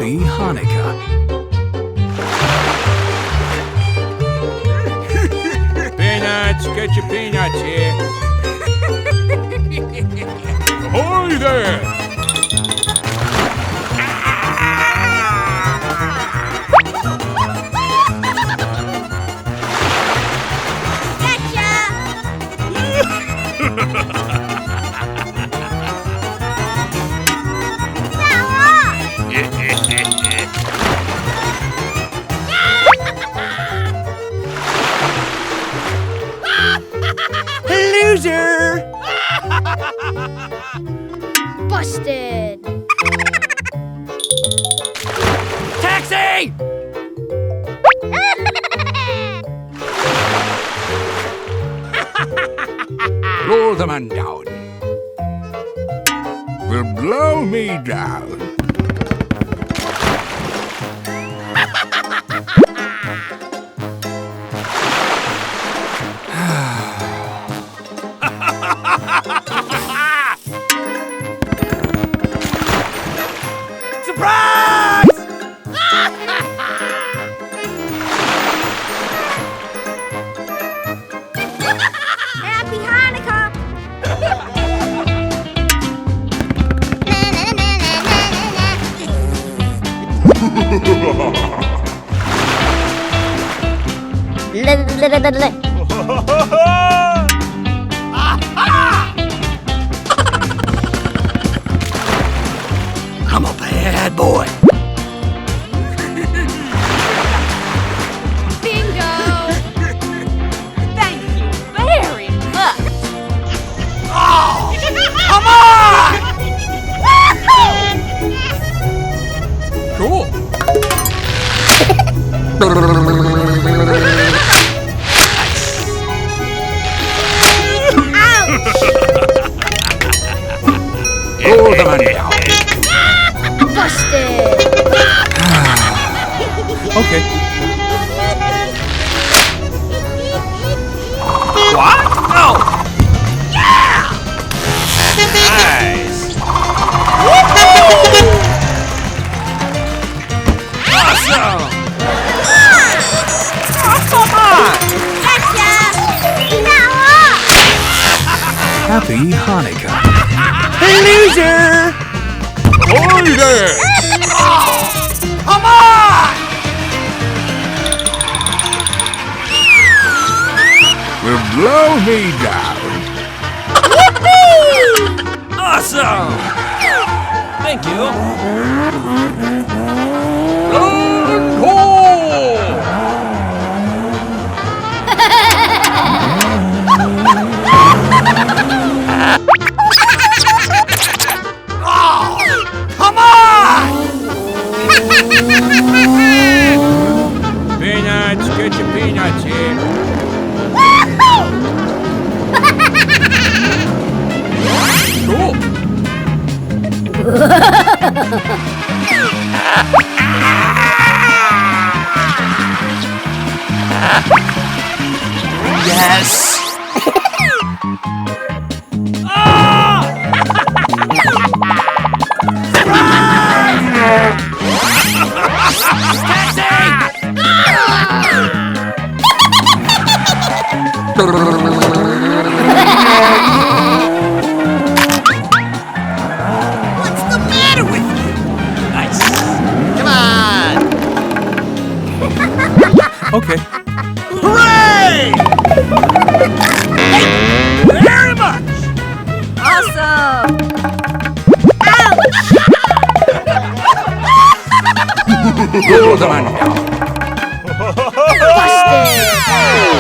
Happy Hanukkah. Peanuts, get your peanuts here. Ahoy there! Loser! Busted! Taxi! Roll the man down. Will blow me down. Surprise! Happy Hanukkah! I'm a bad boy. Bingo! Thank you very much! Oh! Come on! Cool. Roll the man down. Busted! Okay. What? No! Yeah! Nice! Awesome! Oh, come on! Happy Hanukkah. Loser! Ahoy there! Come on! Will blow me down. Awesome! Thank you. And goal! Oh! Come on! Peanuts, get your peanuts here. Cool. Yes! What's the matter with you? Nice. Come on. Okay. Hooray! Thank you very much. Awesome! Roll the man down. Busted!